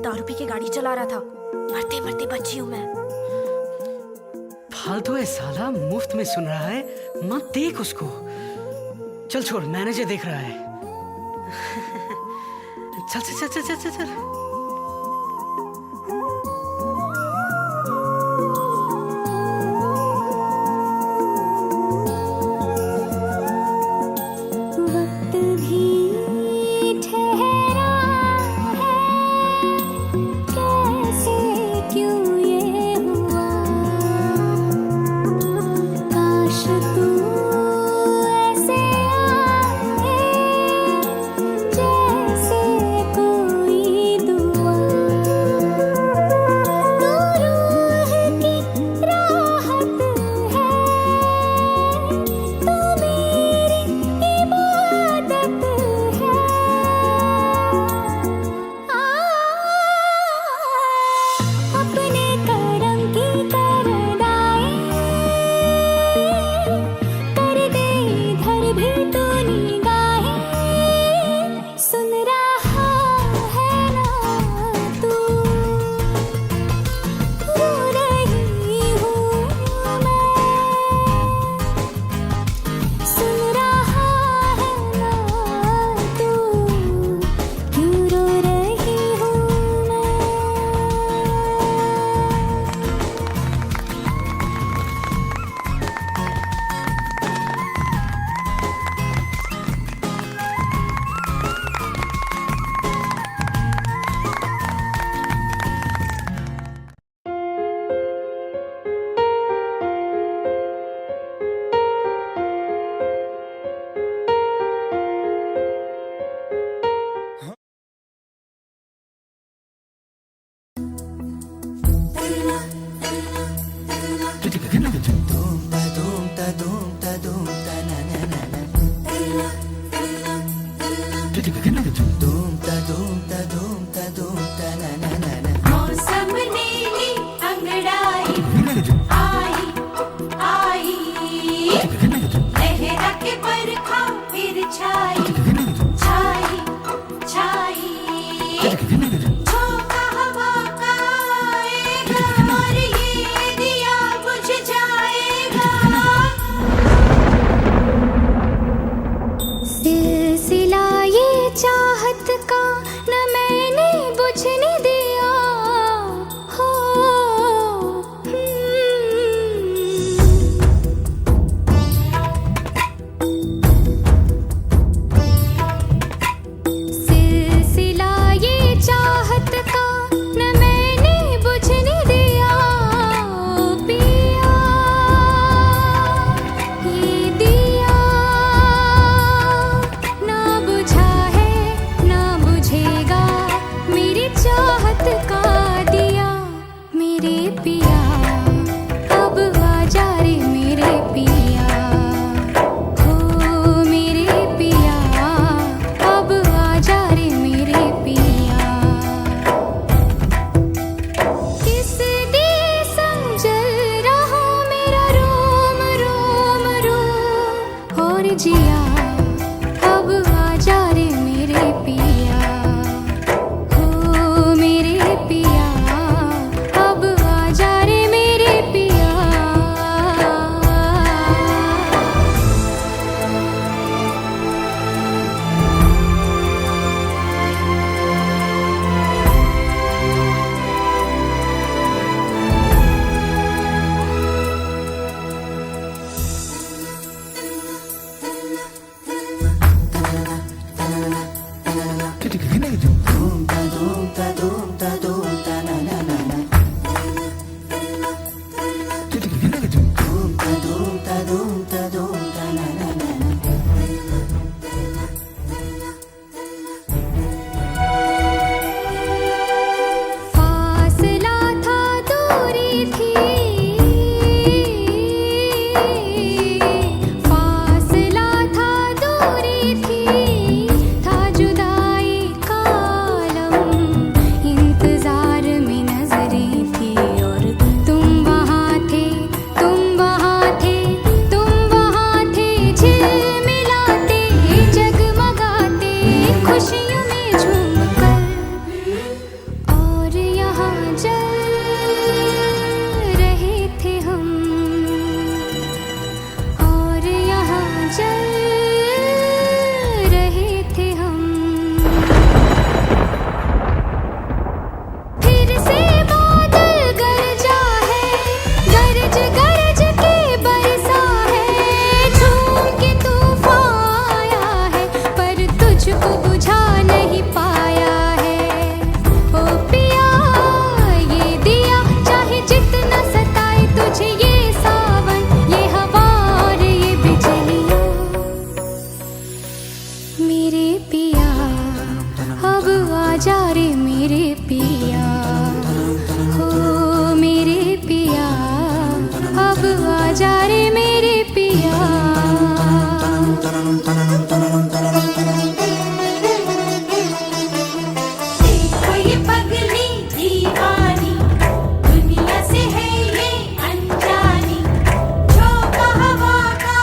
दारू पी के गाड़ी चला रहा था। मरते मरते बची हूँ मैं। फालतू है साला, मुफ्त में सुन रहा है, मत देख उसको। चल छोड़, मैनेजर देख रहा है। चल चल चल चल चल चल। मौसम नीली अंगड़ाई आई आई, लहरा के बरखा फिर छाई छाई छाई, झोंका हवा का आएगा और ये दिया बुझ जाएगा। सिलसिला ये चाहत और जिया अब आजा रे मेरे पिया हो मेरे पिया अब आजा रे मेरे पिया फासला था दूरी थी फासला था दूरी थी था जुदाई का आलम इंतजार में नजरें थी और तुम वहाँ थे तुम वहाँ थे तुम वहाँ थे झिलमिलाते जगमगाते खुशियों में झूमकर और यहाँ जल रहे थे हम और यहाँ जल रहे थे हम फिर से बादल गरजा है गरज गरज के बरसा है झूम के तूफान आया है पर तुझको बुझा नहीं पाया है ओ पिया ये दिया चाहे जितना सताए तुझे ये सावन ये हवा और ये बिजलियाँ मेरे पिया अब आजा रे मेरे पिया हो मेरे पिया अब आजा रे मेरे पिया देखो ये पगली दीवानी दुनिया से है ये अनजानी झोंका हवा का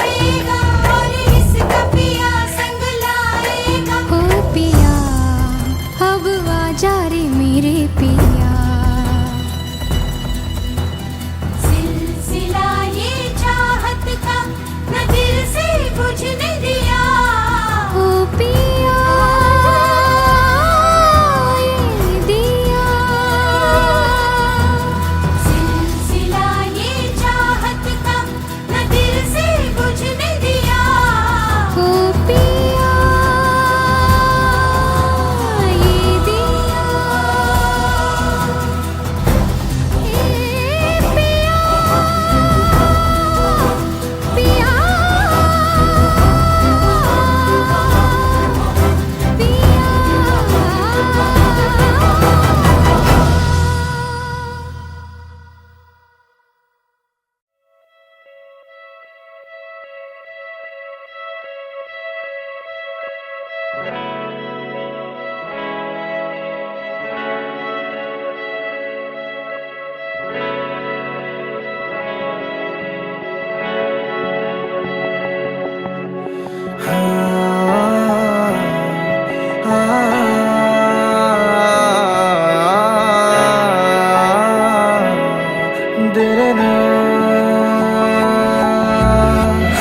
आएगा और इसका पिया संग लाएगा हो पिया अब आजा रे मेरे पिया सिलसिला ये चाहत का न दिल से बुझने दिया हो पिया ये दिया सिलसिला ये चाहत का न दिल से बुझने दिया हो पिया ये दिया ए पिया पिया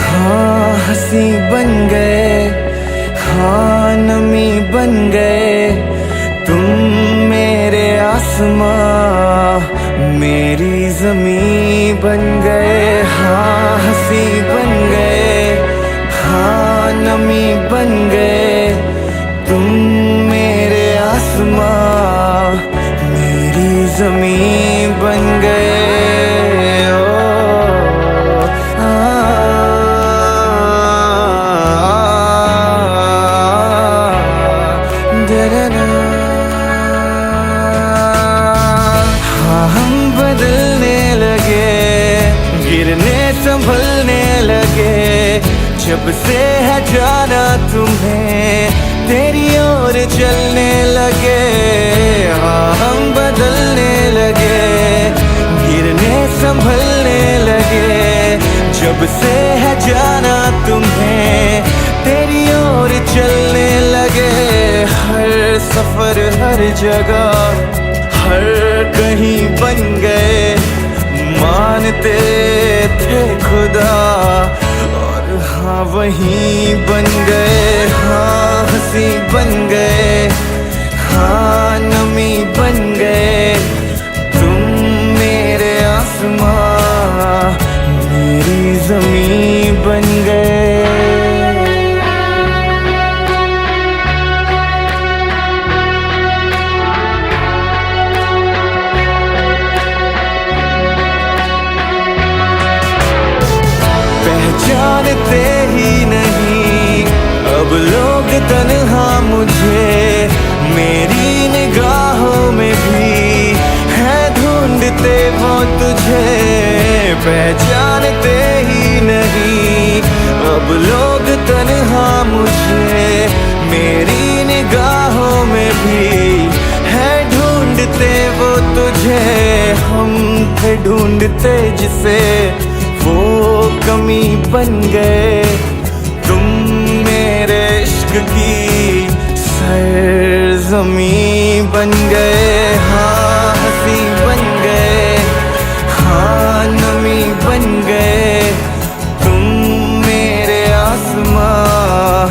हाँ हंसी बन गए हाँ नमी बन गए तुम मेरे आसमां मेरी जमी बन गए हाँ हंसी बन गए हाँ नमी बन गए तुम मेरे आसमां मेरी जमी बन गए संभलने लगे जब से है जाना तुम्हें तेरी ओर चलने लगे हाँ हम बदलने लगे गिरने संभलने लगे जब से है जाना तुम्हें मुसाफिर हर जगह हर कहीं बन गए, मानते थे खुदा और हाँ वहीं बन गए। हाँ हंसी बन गए, हाँ नमी बन गए, तुम मेरे आसमां मेरी ज़मीं बन गए। पहचानते ही नहीं अब लोग तन्हा मुझे, मेरी निगाहों में भी है ढूंढते वो तुझे। पहचानते ही नहीं अब लोग तन्हा मुझे, मेरी निगाहों में भी है ढूंढते वो तुझे। हम थे ढूंढते जिसे वो कमी बन गए, तुम मेरे इश्क की सरज़मीं बन गए। हाँ हंसी बन गए, हाँ नमी बन गए, तुम मेरे आसमां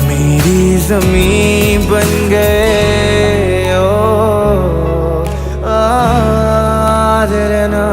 मेरी ज़मीं बन गए। ओ आदरना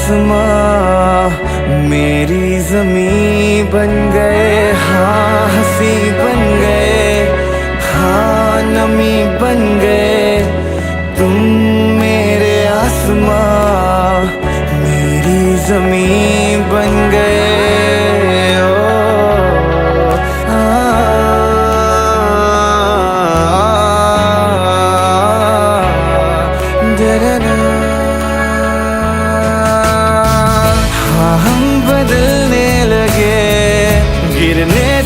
आसमां मेरी ज़मीं बन गए। हाँ हंसी बन गए, हाँ नमी बन गए। तुम मेरे आसमां मेरी ज़मीं बन गए।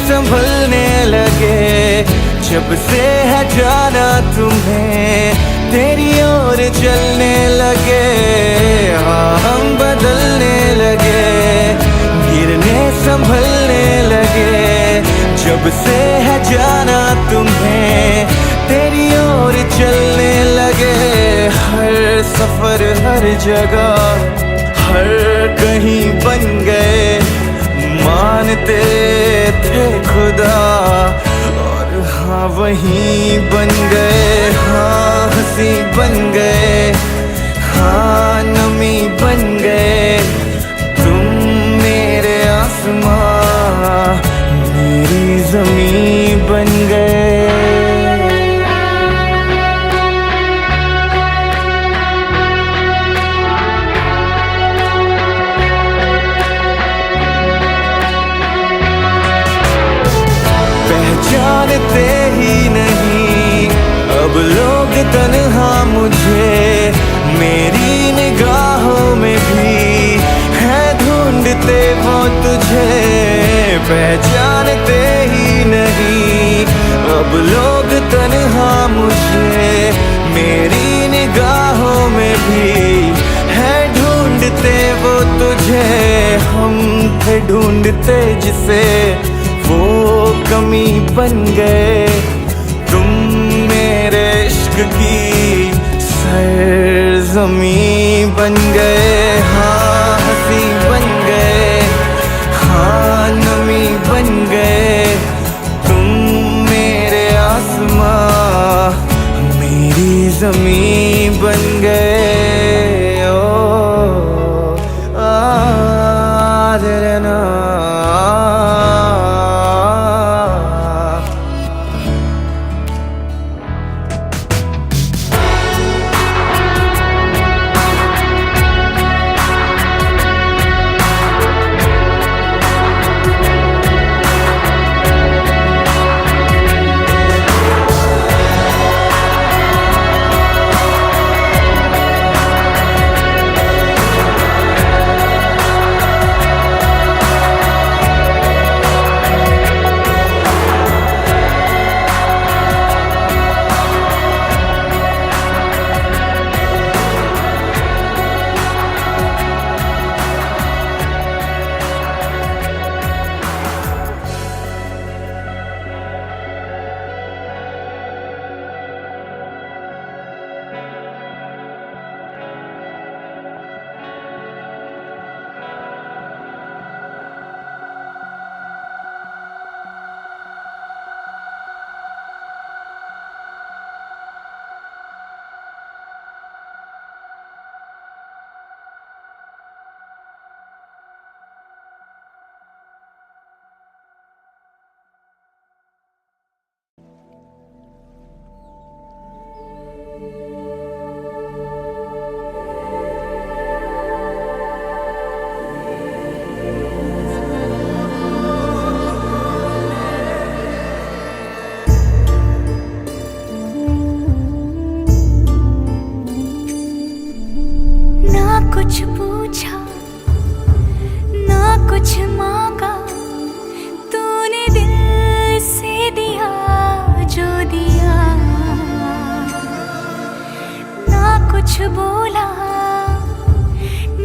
संभलने लगे जब से है जाना तुम्हें, तेरी ओर चलने लगे। हाँ हम बदलने लगे, गिरने संभलने लगे जब से है जाना तुम्हें, तेरी ओर चलने लगे। हर सफर हर जगह हर कहीं बन गए, मानते थे खुदा और हाँ वहीं बन गए। हाँ हंसी बन गए, हाँ नमी बन गए। तुम मेरे आसमां मेरी ज़मीं बन गए। जानते ही नहीं अब लोग तन्हा मुझे, मेरी निगाहों में भी है ढूंढते वो तुझे। पहचानते ही नहीं अब लोग तन्हा मुझे, मेरी निगाहों में भी है ढूंढते वो तुझे। हम थे ढूंढते जिसे वो कमी बन गए, तुम मेरे इश्क की सरज़मीं बन गए। हाँ हंसी बन गए, हाँ नमी बन गए। तुम मेरे आसमां मेरी ज़मीं बन गए। ओ आदरना कुछ पूछा ना कुछ मांगा, तूने दिल से दिया जो दिया। ना कुछ बोला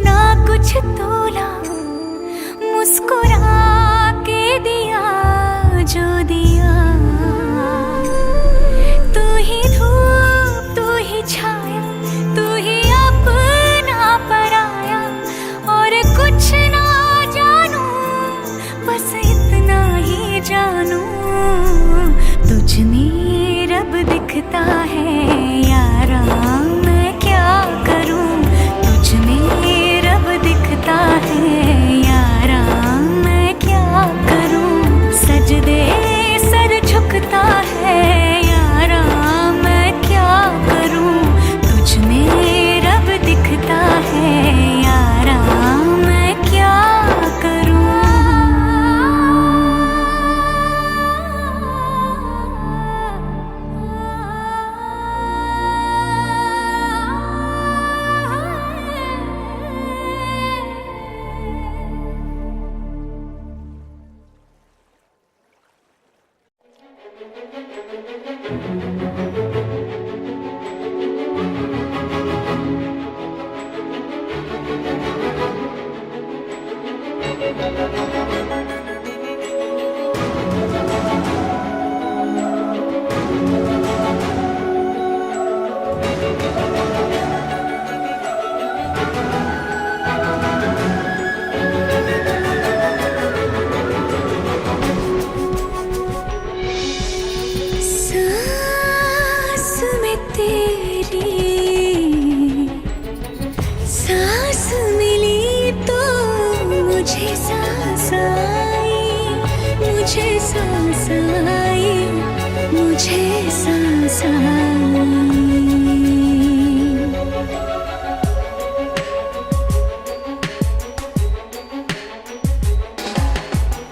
ना कुछ तोला, मुस्कुरा के दिया जो दिया। तू ही धूप तू ही छाया, तू ही अपना पराया, और कुछ ना जानू बस इतना ही जानू, तुझ में रब दिखता है यारा, मैं क्या करूं, तुझ में रब दिखता मिली तो मुझे सांस आई, मुझे सांस आई, मुझे सांस आई।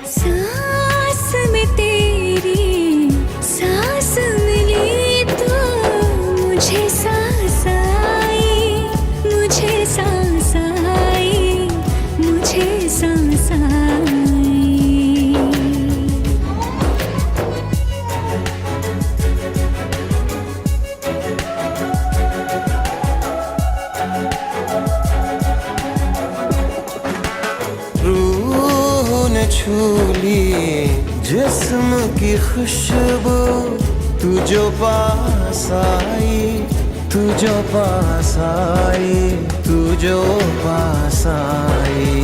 सांस में तेरी सांस मिली तो मुझे सांस आई, मुझे सांस आई, मुझे सांस आई। रूह ने छू ली जिस्म की खुशबू, तू जो पास आई, तू जो पास आई, तू जो पास आई।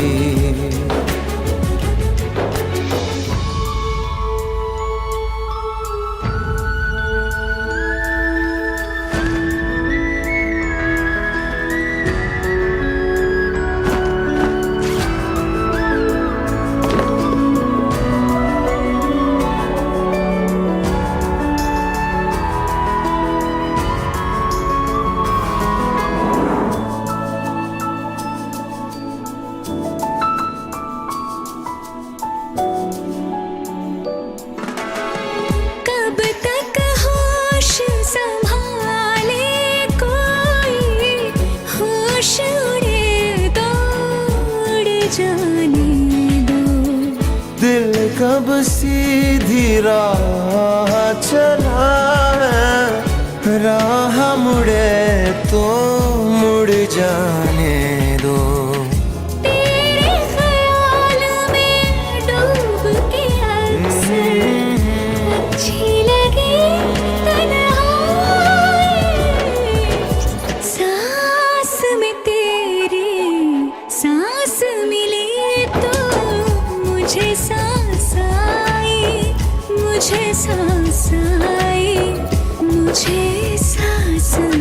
कब तक होश संभाले कोई, होश उड़े दौड़ जाने दो। दिल कब सीधी राह चला है, राह मुड़े तो मुड़ जाने दो। तेरे ख्याल में डूब के अक्सर अच्छी लगी तन्हाई। सांस में तेरी सांस मिली तो मुझे सांस आई, मुझे सांस आई, मुझे सांस आई।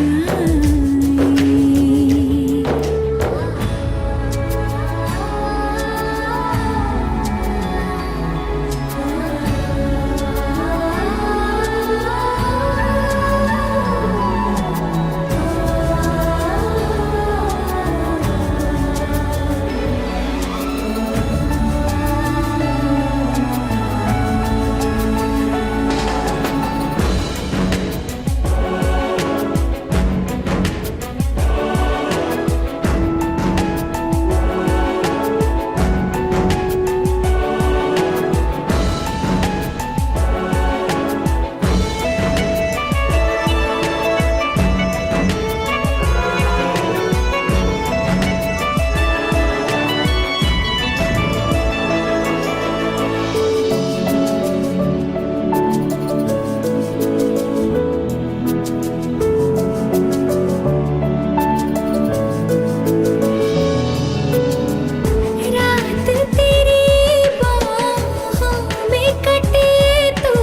रात तेरी बाहों में कटे तो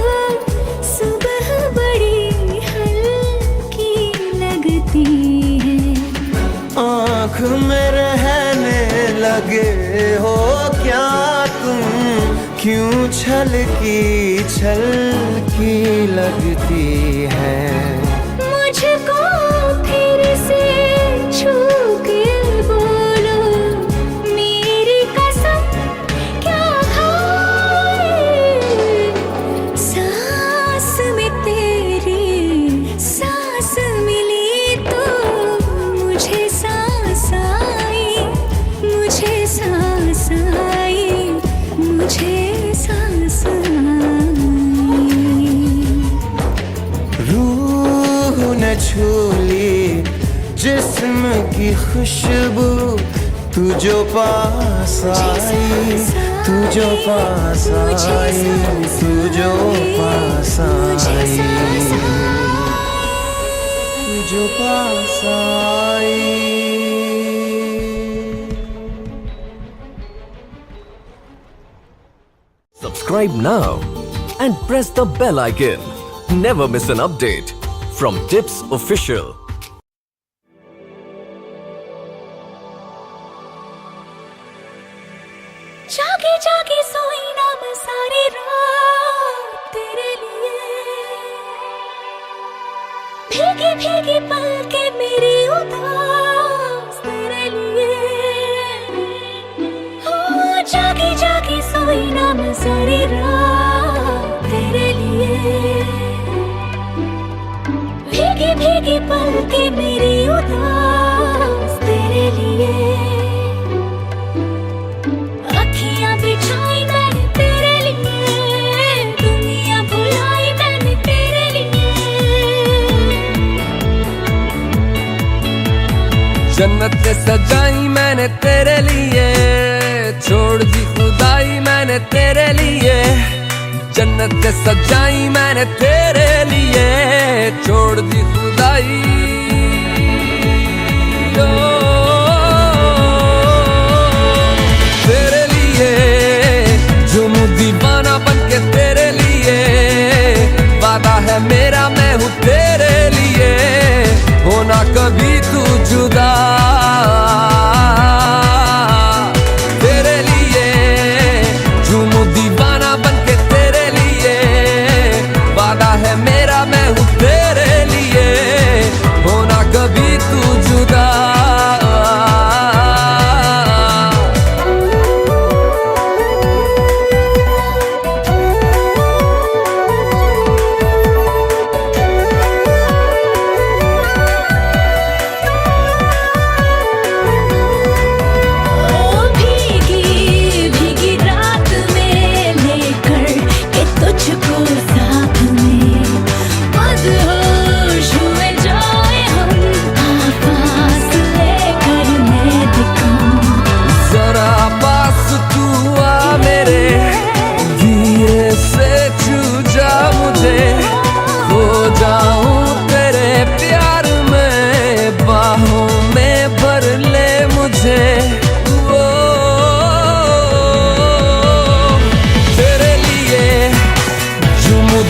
सुबह बड़ी हल्की लगती है। आँख में रहने लगे हो क्या तुम, क्यों छलकी छलकी लगती है। मुझको फिर से छू के बोलो, मेरी कसम क्या खाए। सांस में तेरी सांस मिली तो मुझे सांस आई, मुझे सांस आई, मुझे सांस आई। रूह ने छू ली जिस्म की खुशबू, तू जो पास आई, तू जो पास आई, तू जो पास आई, तू जो पास आई। Subscribe now and press the bell icon. Never miss an update from Tips Official. मैं सारी रात तेरे लिए। भीगी भीगी पलकें मेरी उदास तेरे लिए। अखियां बिछाई मैंने तेरे लिए, दुनिया भुलाई मैंने तेरे लिए। जन्नत सजाई मैंने तेरे लिए, छोड़ दी खुदाई मैंने तेरे लिए। जन्नत सजाई मैंने तेरे लिए, छोड़ दी खुदाई। ओ, तेरे लिए झूमूं दीवाना बनके तेरे लिए। वादा है मेरा मैं हूँ तेरे लिए, होना कभी तू जुदा। तेरे लिए झूमूं दीवाना बनके तेरे लिए। वादा है मेरा मैं हूँ तेरे लिए, होना कभी तू जुदा।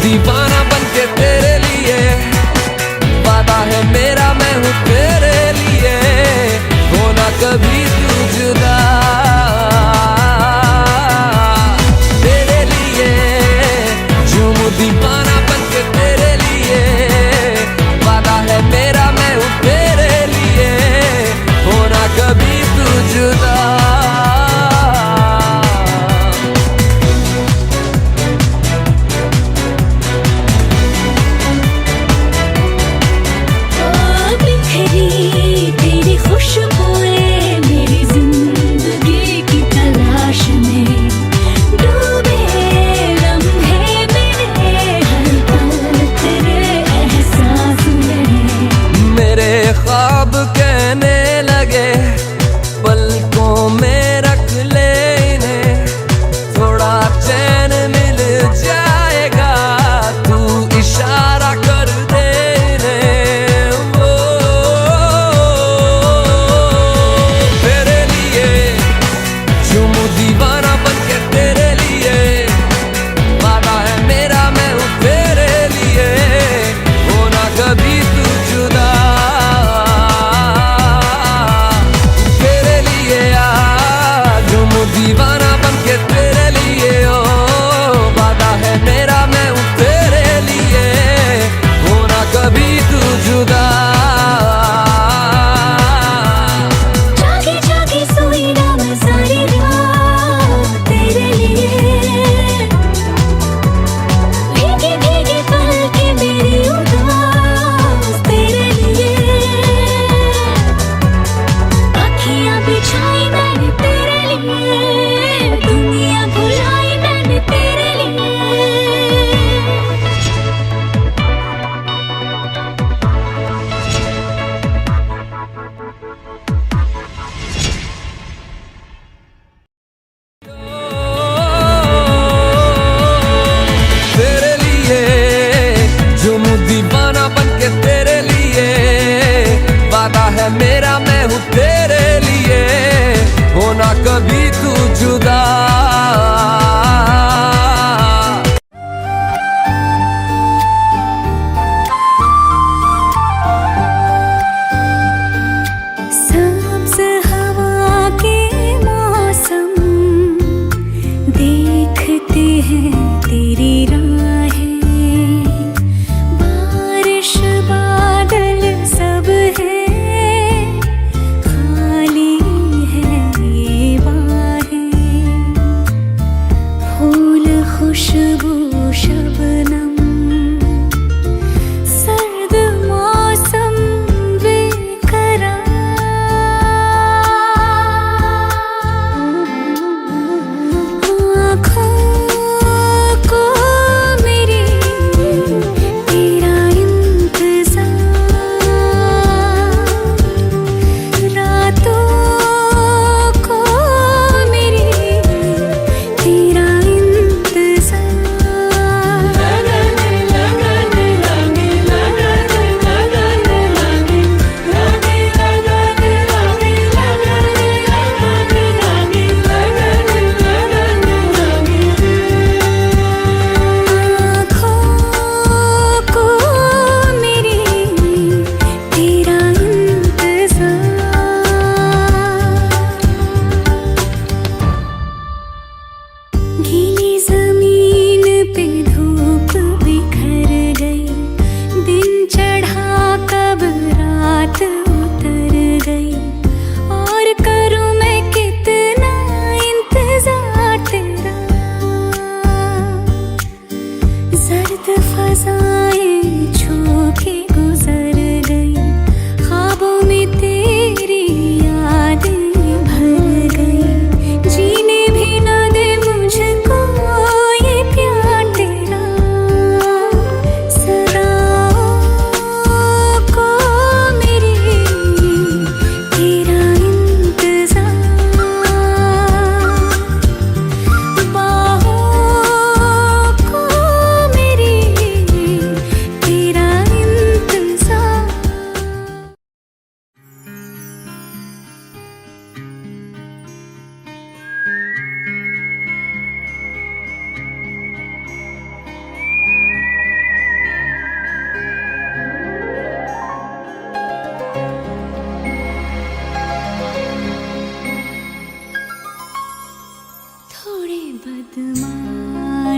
दीवाना बनके तेरे लिए। वादा है मेरा मैं हूँ तेरे लिए, होना कभी तू जुदा। तेरे लिए झूमूं दीवाना बनके तेरे लिए। वादा है मेरा मैं हूँ तेरे लिए, होना कभी तू जुदा। तेरी खुशबुएं मेरी जिंदगी की तलाश में। डूबे लम्हे मेरे हर पल तेरे एहसास में। मेरे ख्वाब कहने लगे पलकों में रख ले इन्हें, थोड़ा चैन मिल जाएगा तू इशारा कर दे इन्हें। वो तेरे लिए झूमूं दीवाना बनके तेरे लिए। वादा है मेरा मैं हूँ तेरे लिए, होना कभी तू जुदा। तेरे लिए झूमूं दीवाना बनके तेरे लिए। ओ वादा है मेरा मैं हूँ तेरे लिए, होना कभी तू जुदा। जागी जागी सोई ना मैं सारी रात तेरे लिए। भीगी भीगी पलकें मेरी उदास तेरे लिए। अखियां बिछाई मैंने तेरे लिए, दुनिया भुलाई मैंने तेरे लिए। तेरे लिए झूमूं दीवाना बनके तेरे लिए। वादा है मेरा मैं हूँ तेरे लिए, होना कभी तू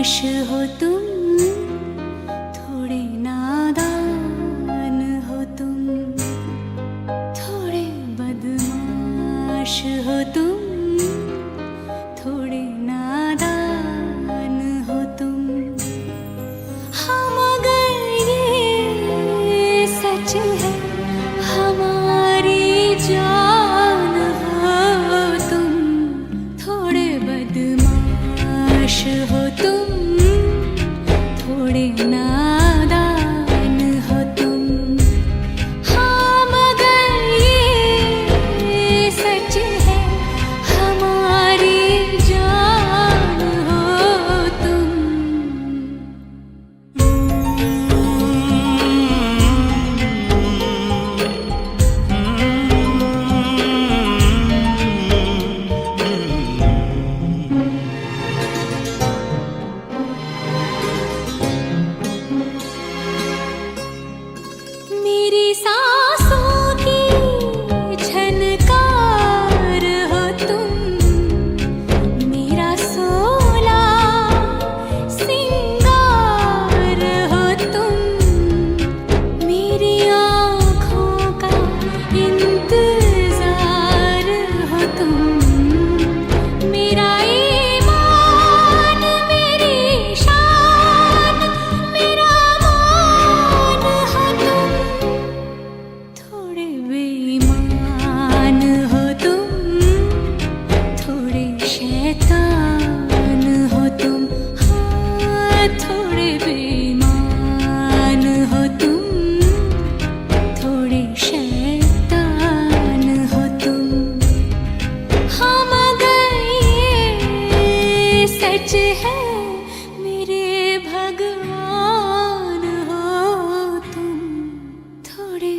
हो तुम, थोड़े नादान हो तुम, थोड़े बदमाश हो तुम, थोड़े नादान हो तुम। हाँ मगर ये सच है हमारी जान हो तुम, थोड़े बदमाश हो तुम, थोड़े नादान हो तुम। हाँ मगर ये सच है हमारी जान हो तुम। मेरी सांसों की झनकार हो तुम, मेरा सोला सिंगार हो तुम, मेरी आँखों का इंतजार हो तुम, मेरा ईमान मेरी शान मेरा मान हो तुम, थोड़े बेईमान हो तुम, थोड़े शैतान हो तुम। हाँ थोड़े बेईमान हो तुम, थोड़े शैतान हो तुम। हाँ मगर ये सच है मेरे भगवान हो तुम, थोड़े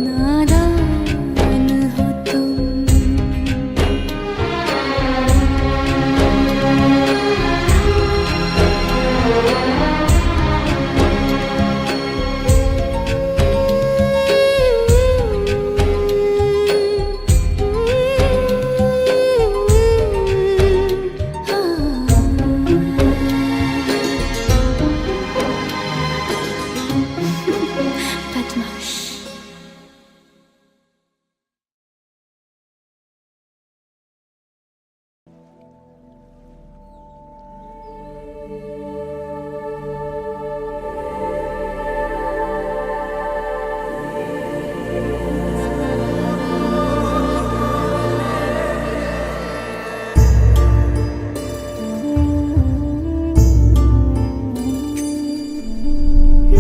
नादान हो तुम। बदमाश।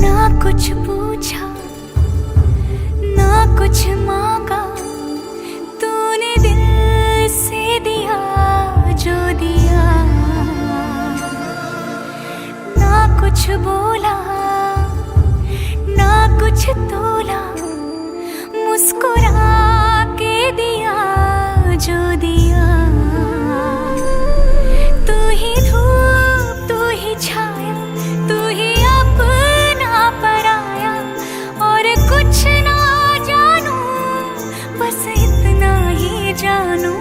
ना कुछ पूछा ना कुछ मांगा, तूने दिल से दिया जो दिया। ना कुछ बोला ना कुछ तोला, मुस्कुरा के दिया जो दिया। तू ही धूप तू ही छाया, तू ही अपना पराया, और कुछ ना जानू बस इतना ही जानू,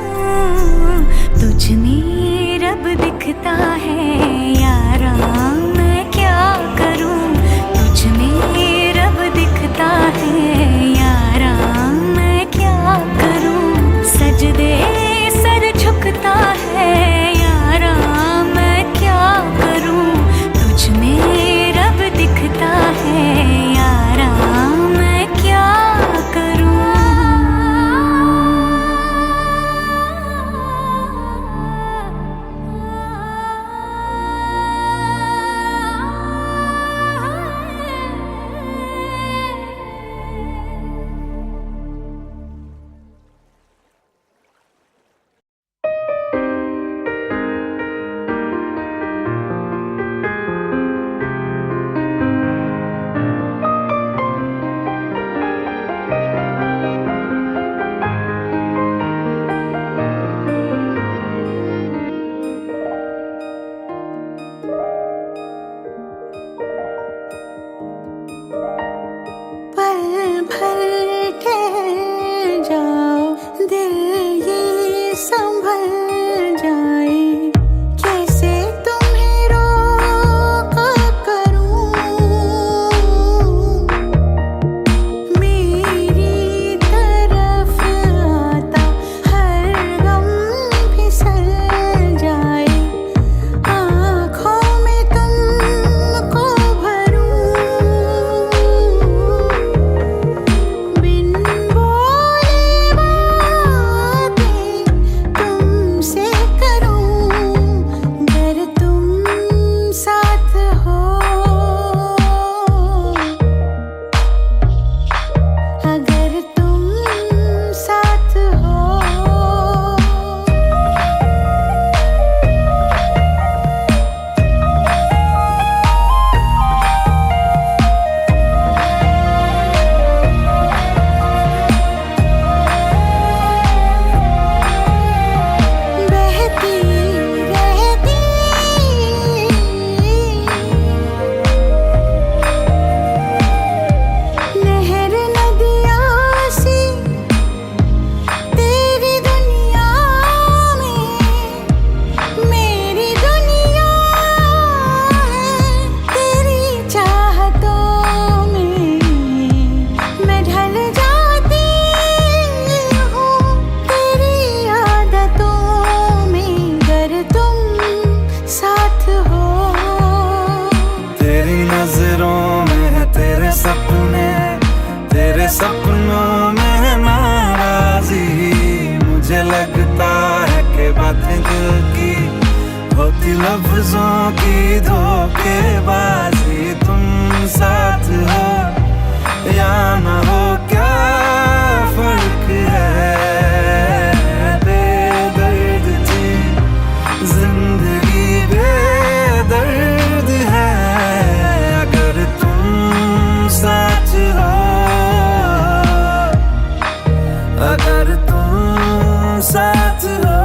तुझ में रब दिखता है यारा मैं क्या करूं। तुझ में रब दिखता है यारा मैं क्या करूं। सजदे लफ्जों की धोखेबाजी, तुम साथ हो या न हो क्या फर्क है। बेदर्द थी जिंदगी, बेदर्द है अगर तुम साथ हो, अगर तुम साथ हो।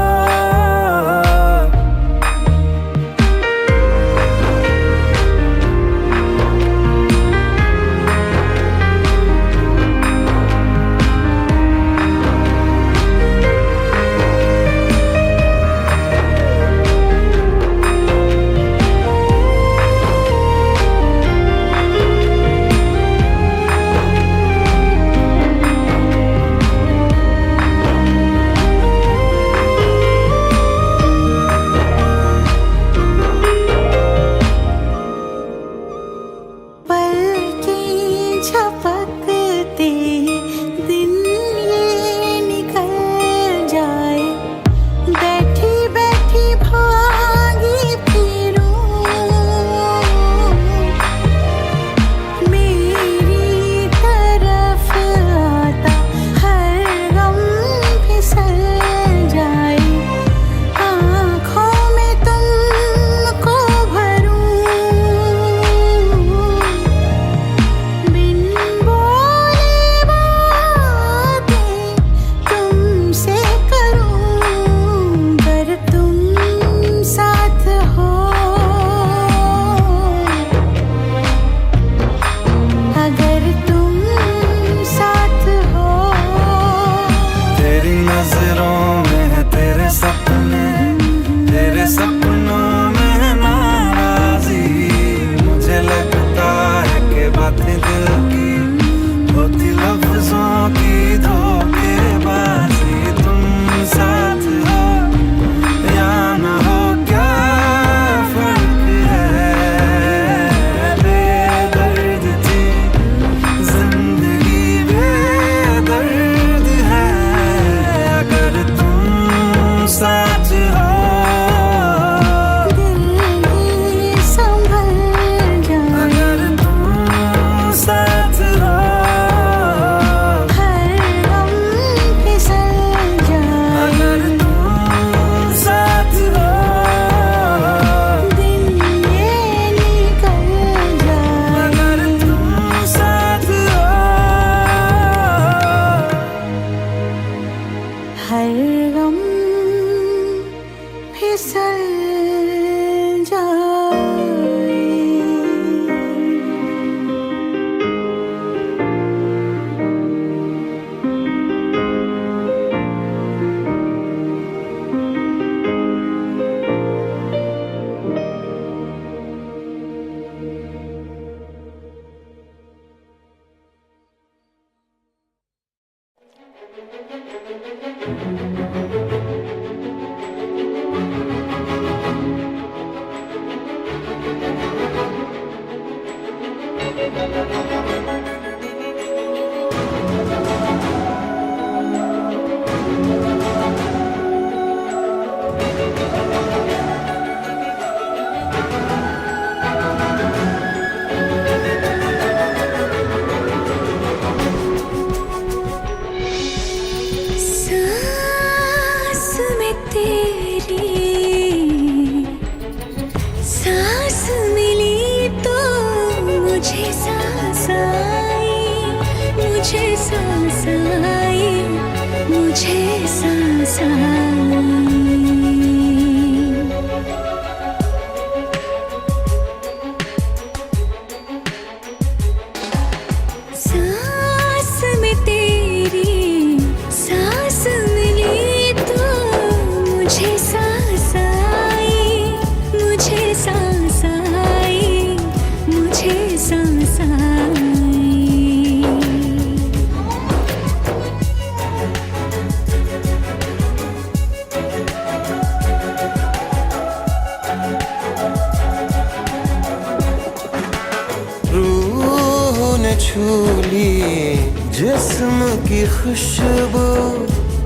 जिस्म की खुशबू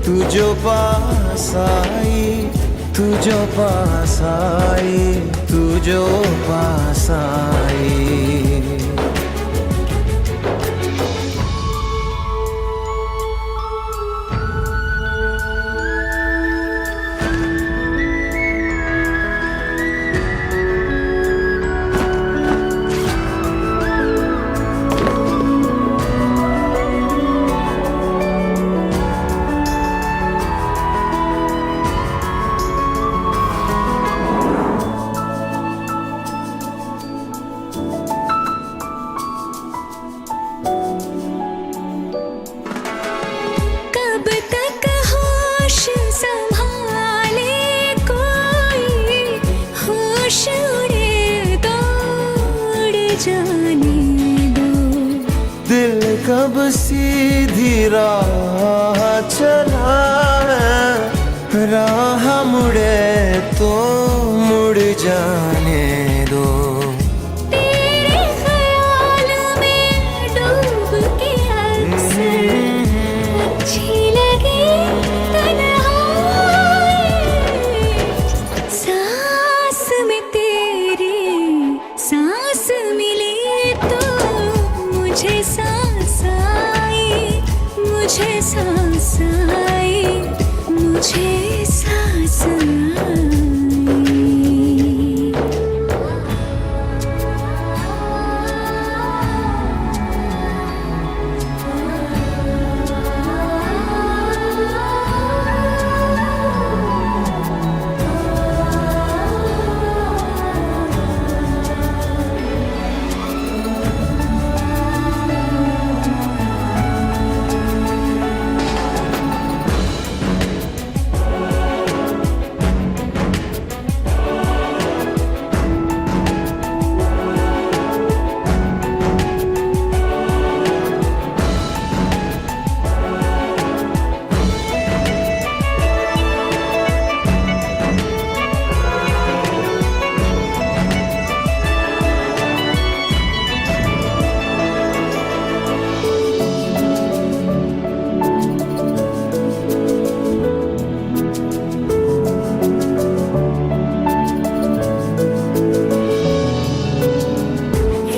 तू जो पास आई, तू जो पास आई, तू जो पास आई। कब तक होश संभाले कोई, होश उड़े तो उड़ जाने दो। दिल कब सीधी राह चला है, राह मुड़े तो मुड़ जाने दो। तेरे ख्याल में डूब के अक्सर अच्छी लगी तन्हाई। सांस में तेरी सांस मिली तो मुझे सांस आई, मुझे सांस आई, मुझे सांस आई।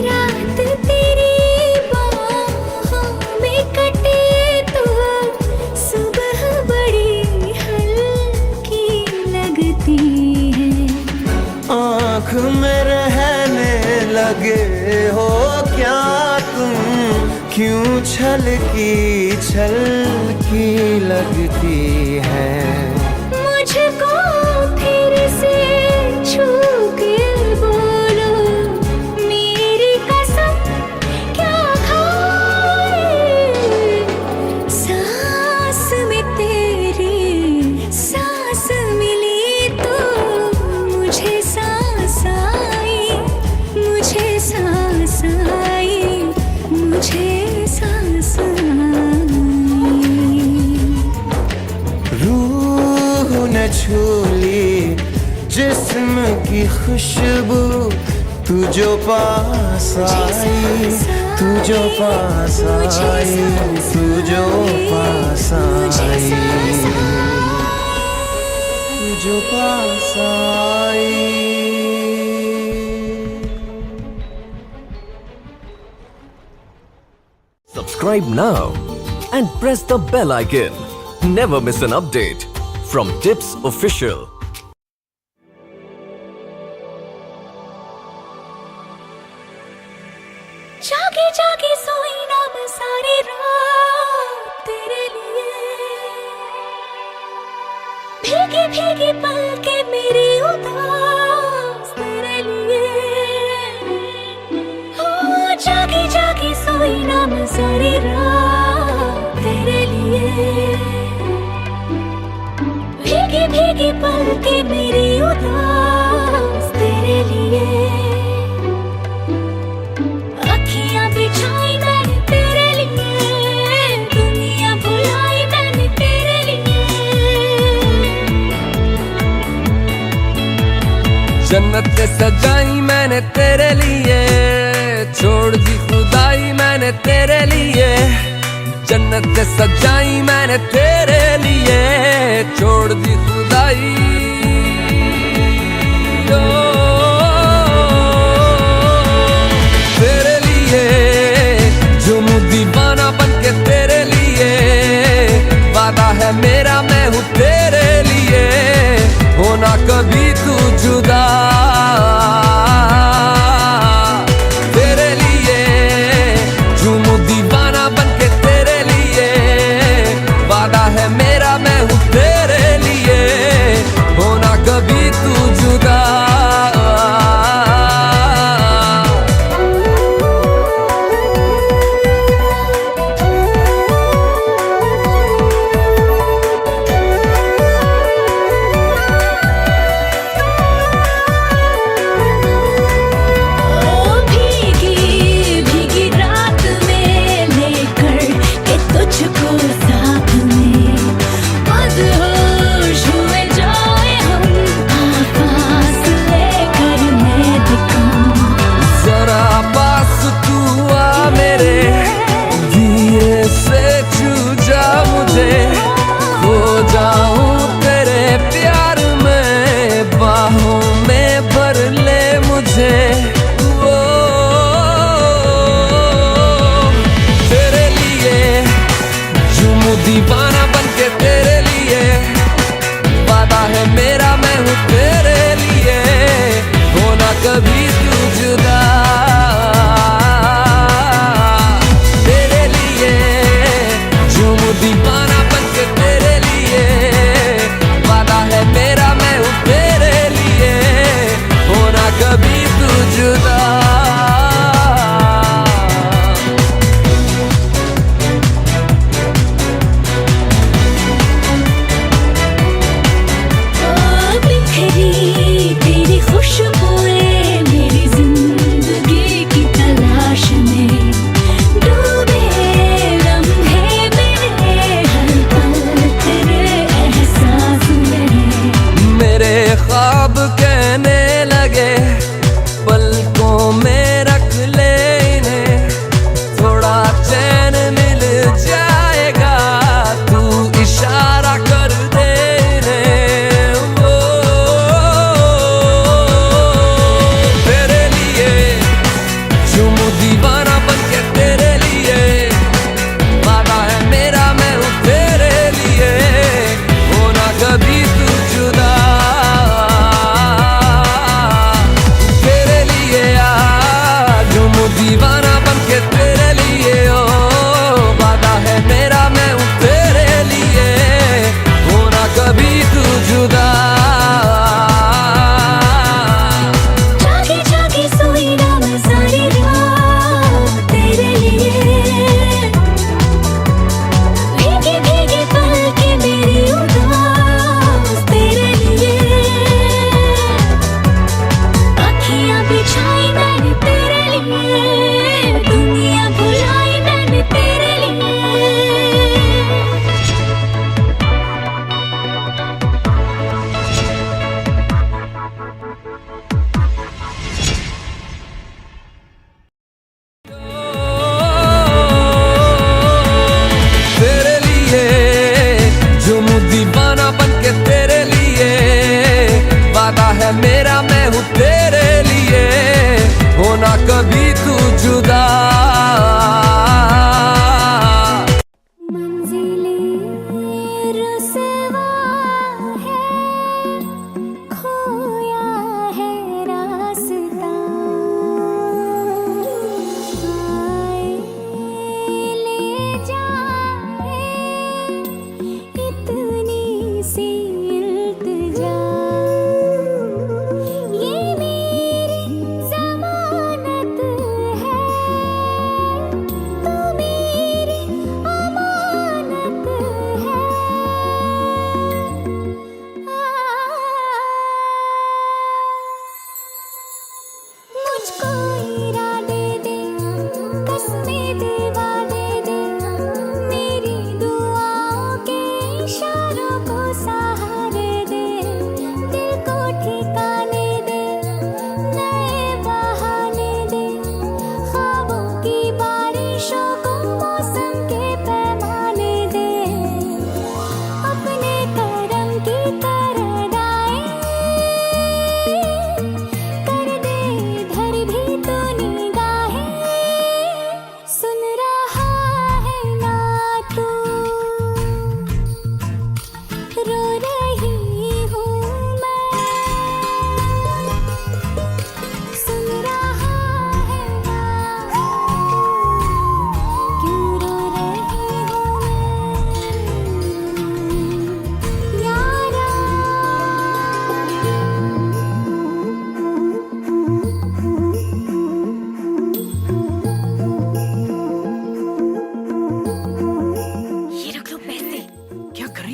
रात तेरी बाहों में कटे तो सुबह बड़ी हल्की लगती है। आँख में रहने लगे हो क्या तुम, क्यों छलकी छलकी लगती है। मुझको फिर से छू के बोलो, मेरी कसम क्या खाए। सांस में तेरी सांस मिली तो मुझे सांस आई, मुझे सांस आई, मुझे सांस आई। रूह न छूली जिस्म की खुशबू, तू जो पास आई, तू जो पास आई, तू जो पास आई, तू जो पास आई। Subscribe now and press the bell icon. Never miss an update from Tips Official. जागे जागे सोई ना मैं सारी रात तेरे लिए। भीगी भीगी पलके मेरी उदास तेरे लिए। हो जागे जागे सोई ना मैं सारी रात तेरे लिए। भीगी भीगी पलके मेरी उदास तेरे लिए। अखियां बिछाई मैंने तेरे लिए, दुनिया भुलाई मैंने तेरे लिए। जन्नत सजाई मैंने तेरे लिए, छोड़ दी खुदाई मैंने तेरे लिए। जन्नत सजाई मैंने तेरे लिए, छोड़ दी खुदाई। ओ तेरे लिए झूमूं दीवाना बनके तेरे लिए, वादा है मेरा मैं हूँ तेरे लिए, होना कभी तू जुदा। तेरे लिए झूमूं दीवाना बनके तेरे लिए, वादा है मेरा मैं हूँ तेरे लिए, होना कभी तू जुदा। ओ भीगी भीगी रात में लेकर के तुझको साथ में, मदहोश हुए जाए हम, आवाज लेकर मैं दिखाऊं। जरा पास तू आ मेरे, धीरे से छू जा मुझे, खो जाऊं तेरे प्यार में, बाहों में भर ले मुझे। ओ तेरे लिए झूमूं दीवाना बनके तेरे लिए, वादा है मेरा मैं हूँ तेरे लिए, होना कभी तू जुदा। तेरे लिए झूमूं दीवाना बनके तेरे लिए, वादा है मेरा मैं हूँ तेरे लिए, होना कभी तू जुदा। ओ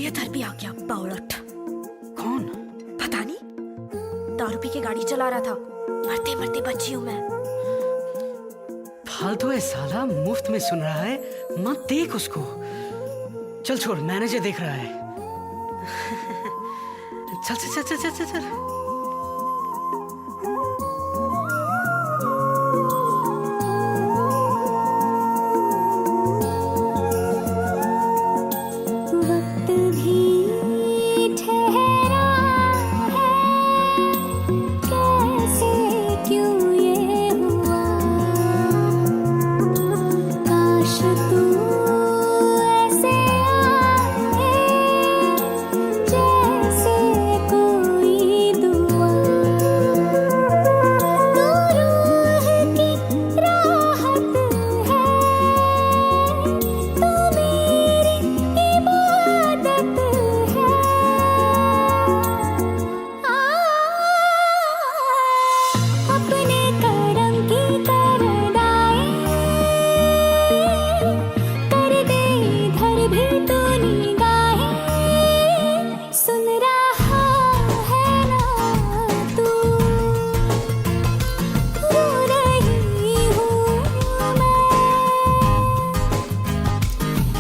इधर भी आ गया बावलट। कौन? पता नहीं, दारू पी के गाड़ी चला रहा था। मरते मरते बची हूँ मैं। फालतू है साला, मुफ्त में सुन रहा है, मत देख उसको। चल छोड़, मैनेजर देख रहा है। चल चल चल चल चल चल। वक्त भी ठहरा है, कैसे क्यों ये हुआ। काश तू ऐसे आए जैसे कोई दुआ। तू रूह की राहत है, तू मेरी इबादत है। अपने करम की करदाई कर दे इधर भी तू निगाहें। सुन रहा है ना तू, रो रही हूँ मैं।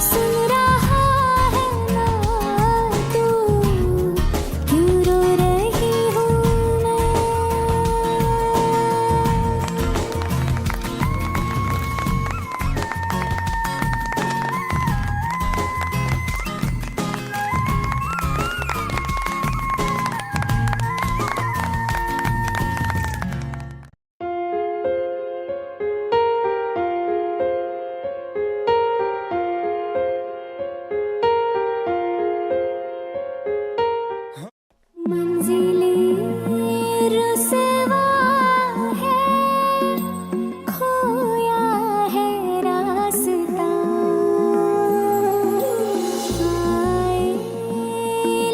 सुन रहा है ना तू, क्यों रो रही हूँ मैं। मंजिलें रुसवा है, खोया है रास्ता। आए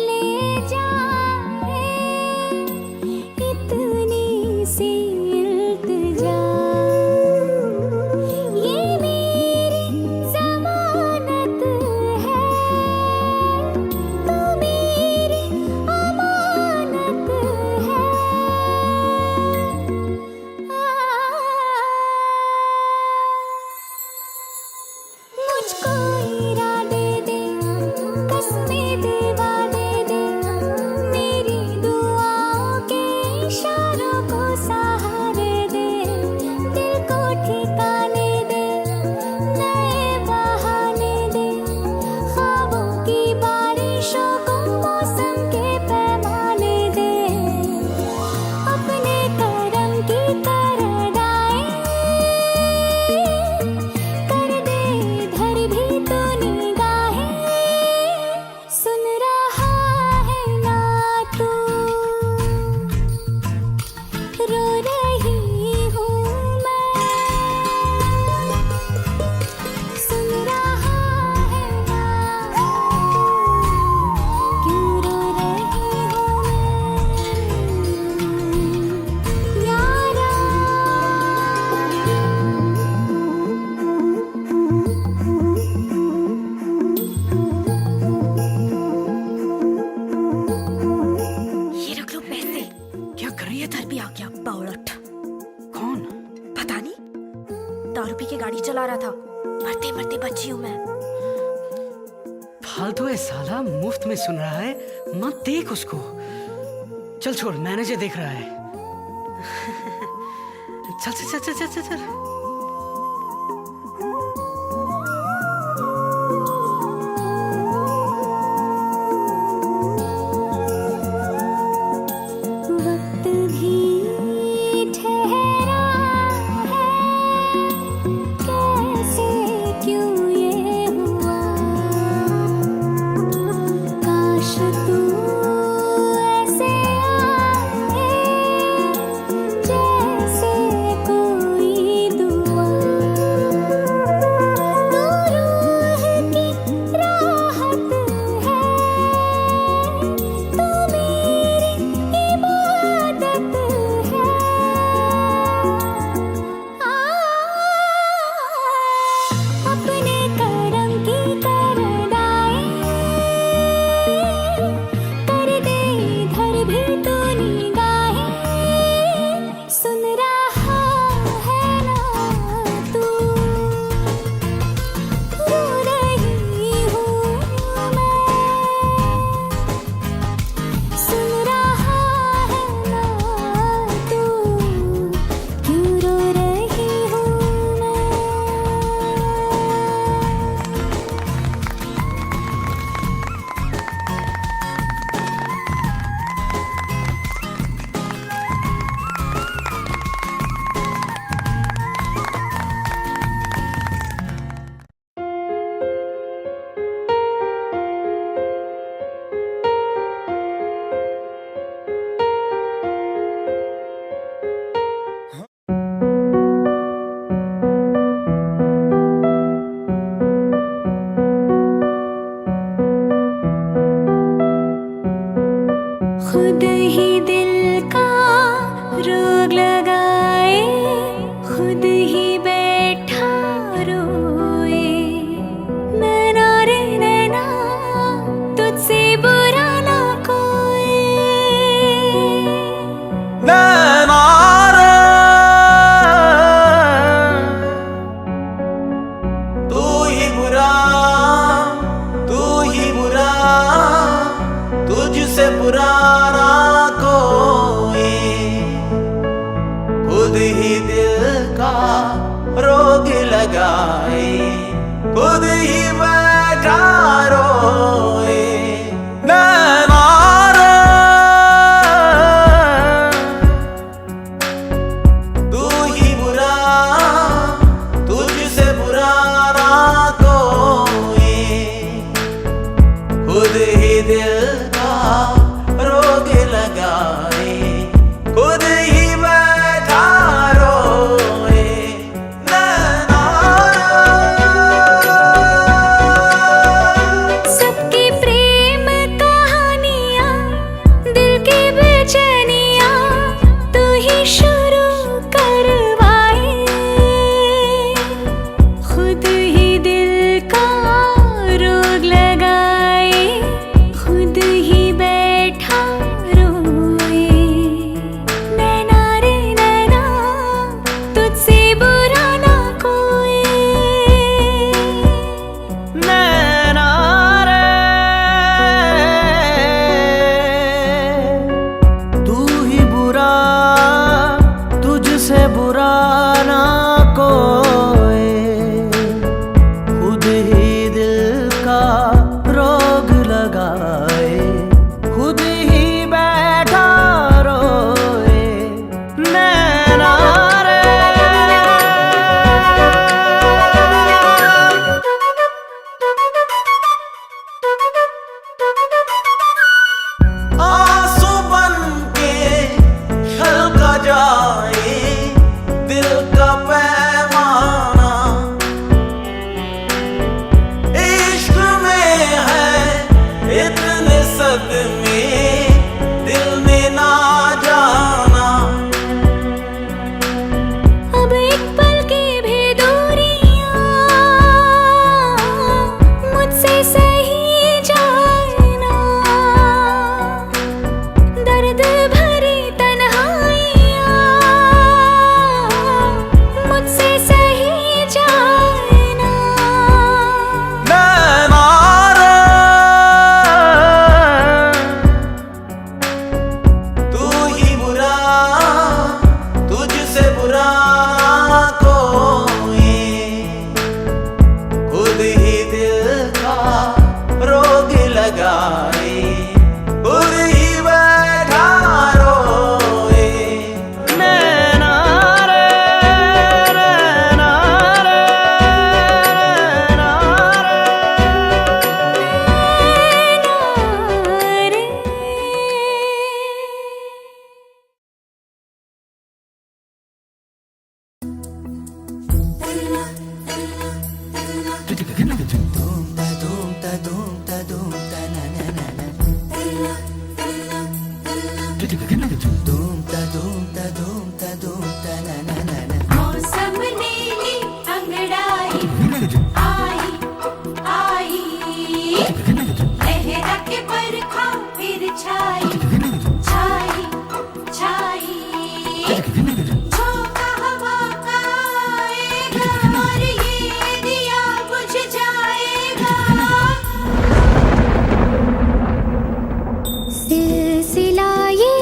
ले जाए इतनी सी इल्तिजा। ये मेरी ज़मानत है, तू मेरी अमानत है। मुझको इरादे दे, कसमें दिवा दे, मेरी दुआओं के इशारों को सहारे दे। दिल को ठिकाने दे, नए बहाने दे, ख्वाबों की बारिशों को मौसम के पैमाने दे। अपने करम की करदाई कर दे इधर भी तू निगाहें। सुन रहा है ना तू, रो रही हूँ मैं। सुन रहा है ना तू, क्यों रो रही हूँ मैं। यारा ये रख लो पैसे। क्या कर रही है? इधर भी आ गया बावलट। कौन? पता नहीं, दारू पी के गाड़ी चला रहा था। मरते मरते बची हूँ मैं। फालतू है साला, मुफ्त में सुन रहा है, मत देख उसको। चल छोड़, मैनेजर देख रहा है। चल चल चल चल चल चल। वक्त भी ठहरा है, कैसे क्यों ये हुआ। काश तू ऐसे आए जैसे कोई खुद ही दिल का रोग लगाए, खुद ही बैठा रोए। नैना रे नैना तुझसे बुरा ना कोई। नैना रे तू ही बुरा, तू ही बुरा, तुझसे बुरा ना कोई। खुद ही दिल का रोग लगाए, खुद ही बैठा रोए। नैना रे तू ही बुरा, तुझसे बुरा ना कोई। खुद ही दिल का रोग लगाए, खुद ही बैठा रोए। नैना सबकी प्रेम कहानियाँ, दिल की बेचैनियाँ तू ही शुरू करवाए। खुद ही दिल का रोग लगाए, खुद ही बैठा रोए। नैना रे नैना तुझसे बुरा ना कोई। नैना रे तू ही बुरा, तुझसे बुरा ना कोई। खुद ही दिल का रोग लगाए, खुद ही बैठा रोए। नैना रे आंसू बन के छलका जाए दिल का पैमाना। इश्क में है इतने सदमे, दिल ने ना जाना। अब एक पल की भी दूरियां मुझसे सही जाए ना। दर्द भरी तन्हाइयां मुझसे सही जाए ना। नैना रे तू ही बुरा, तुझसे बुरा कोई। खुद ही दिल का रोग लगाए, खुद ही बैठा रोए। नैना रे नैना रे नैना रे। मौसम नीली अंगड़ाई आई आई, लहरा के बरखा फिर छाई छाई छाई। झोंका हवा का आएगा और ये दिया बुझ जाएगा। सिलसिला ये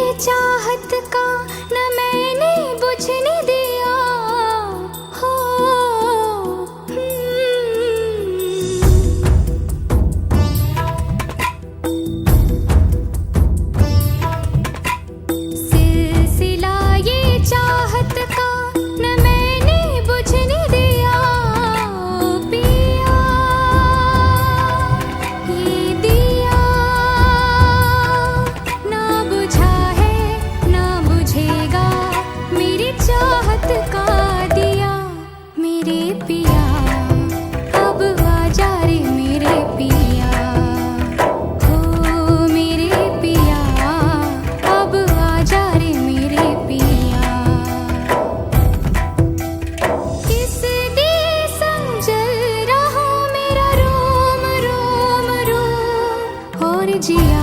जिया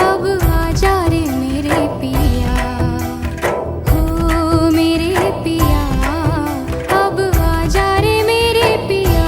अब आजा रे मेरे पिया हो मेरे पिया अब आजा रे मेरे पिया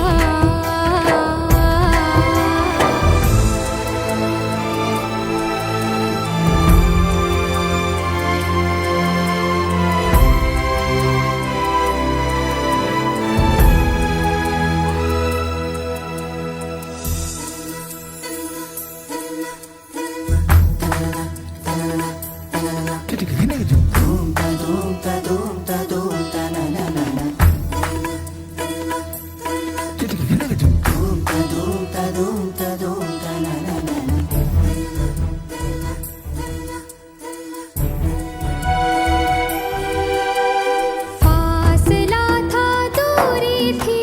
फासला था दूरी थी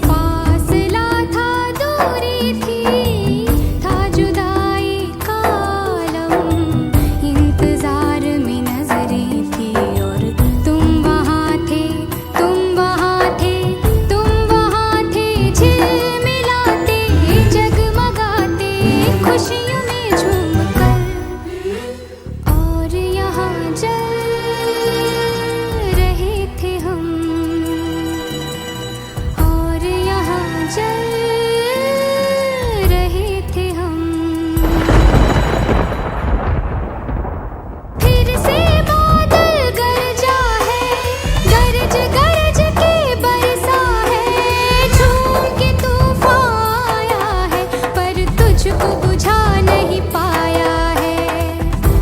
फासला था दूरी थी था जुदाई का आलम इंतजार में नजरें थी और तुम वहाँ थे तुम वहाँ थे तुम वहाँ थे झिलमिलाते जगमगाते खुशियों में झूमकर और यहाँ जल रहे थे हम और यहाँ जल रहे थे हम फिर से बादल गरजा है गरज गरज के बरसा है झूम के तूफान आया है पर तुझको बुझा नहीं पाया है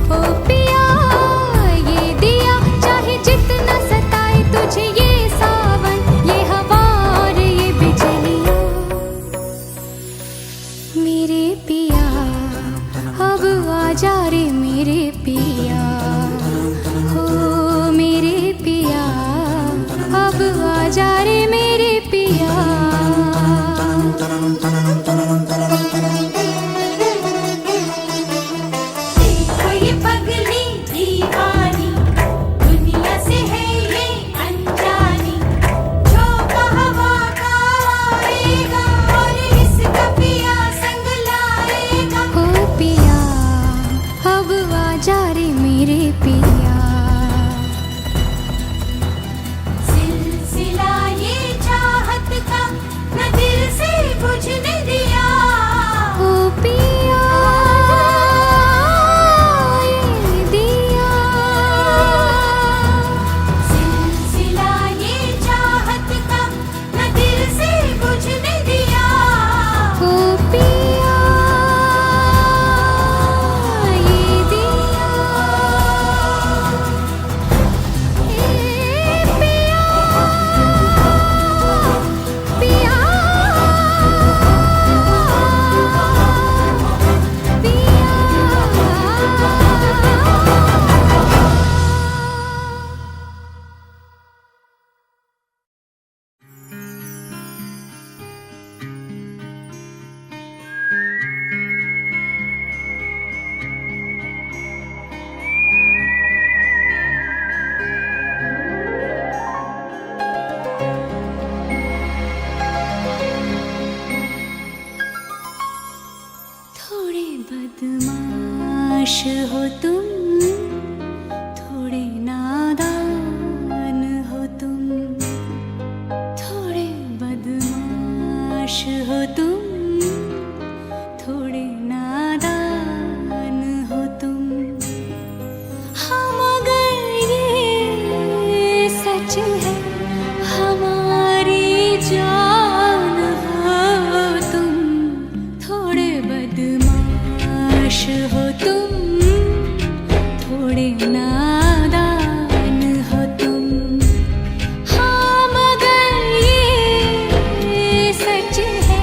ओ पिया ये दिया चाहे जितना सताए तुझे ये सावन ये हवा और ये बिजलियाँ मेरे पिया अब आजा रे मेरे पिया हो मेरे पिया अब आजा रे मेरे पिया देखो ये पगली दीवानी दुनिया से है ये अनजानी झोंका हवा का आएगा और इसका पिया संग लाएगा हो पिया अब आजा रे मेरे पिया सिलसिला ये चाहत का न दिल से बुझने दिया हो पिया ये दिया सिलसिला ये चाहत का न दिल से बुझने दिया हो पिया ये दिया ए पिया पिया थोड़े बदमाश हो तुम थोड़े नादान हो तुम थोड़े बदमाश हो तुम थोड़े नादान हो तुम हम अगर ये सच है हमारी जान हो तुम थोड़े बदमाश हो तुम थोड़े नादान हो तुम हम अगर ये सच है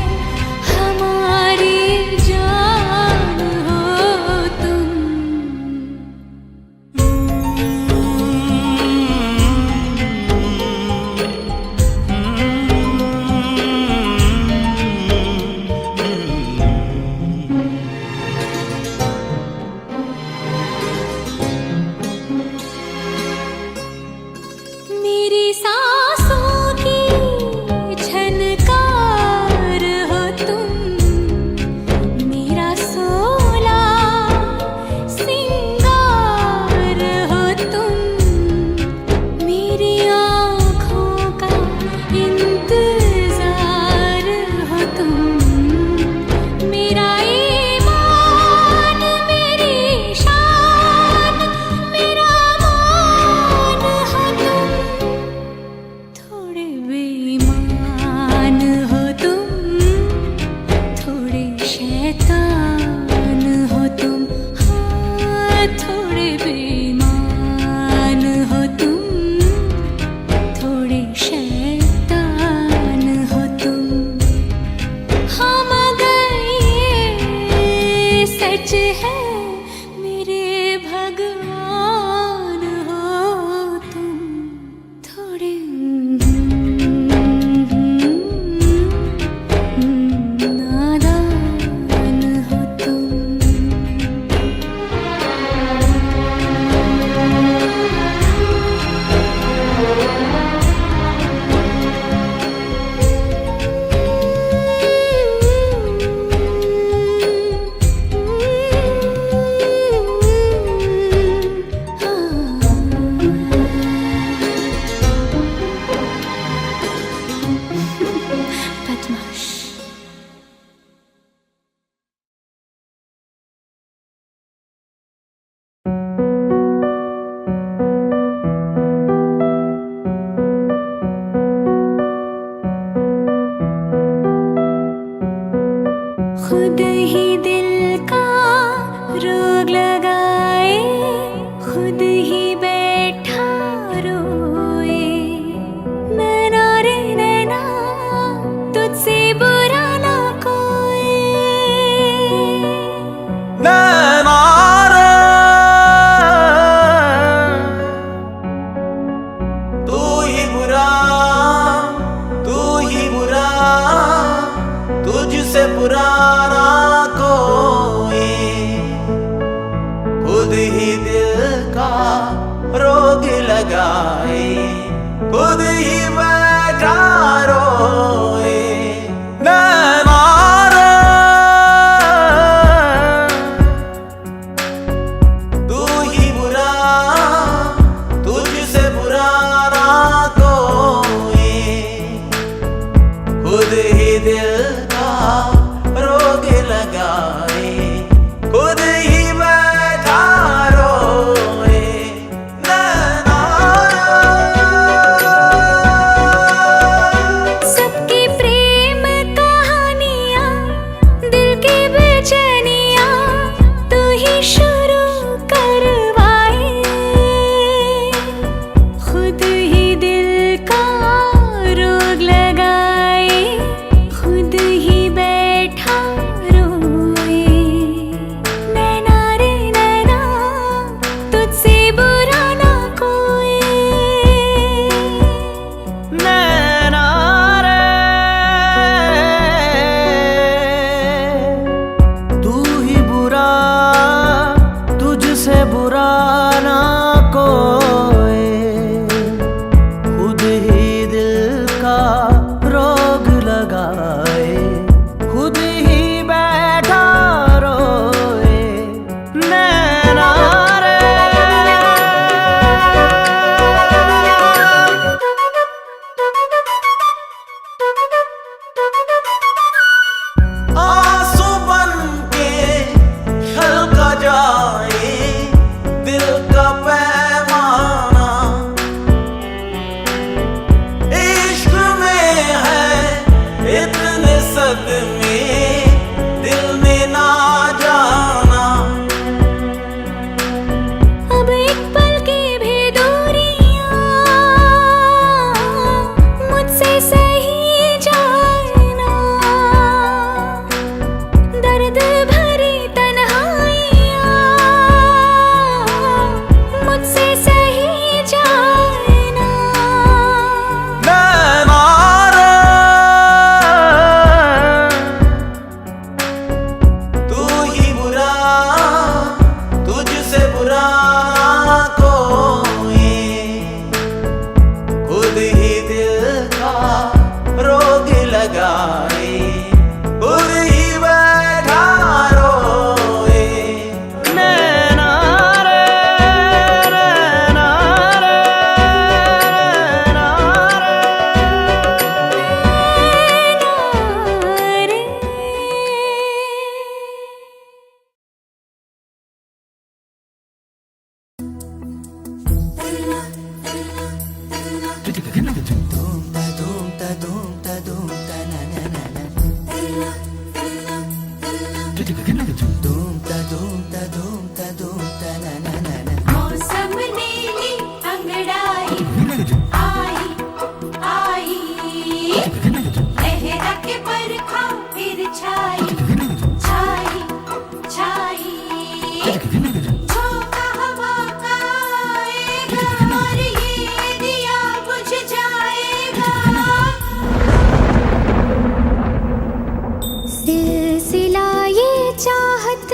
खुद ही दिल का रोग लगाए, खुद ही बैठा रोए। नैना रे नैना तुझसे बुरा ना कोई। नैना रे तू ही बुरा, तू ही बुरा, तुझसे बुरा ना कोई। खुद ही दिल का रोग लगाए, खुद ही बैठा रोए। नैना रे तू ही बुरा, तुझसे बुरा ना कोई। खुद ही दिल का रोग लगाए, खुद ही बैठा रोए। नैना सबकी प्रेम कहानियाँ, दिल की बेचैनियाँ तू ही शुरू करवाए। खुद ही दिल का रोग लगाए, खुद ही बैठा रोए। नैना रे नैना तुझसे बुरा ना कोई। नैना रे तू ही बुरा, तुझसे बुरा ना कोई। खुद ही दिल का रोग लगाए, खुद ही बैठा रोए। नैना रे आंसू बन के छलका जाए दिल का पैमाना। इश्क में है इतने सदमे, दिल ने ना जाना। अब एक पल की भी दूरियां मुझसे सही जाए ना। दर्द भरी तन्हाइयां मुझसे सही जाए ना। नैना रे तू ही बुरा, तुझसे बुरा ना कोई। खुद ही दिल का रोग लगाए, खुद ही बैठा रोए। नैना रे नैना रे नैना रे। मौसम नीली अंगड़ाई आई आई, लहरा के बरखा फिर छाई छाई छाई। झोंका हवा का आएगा और ये दिया बुझ जाएगा। सिलसिला ये चाहत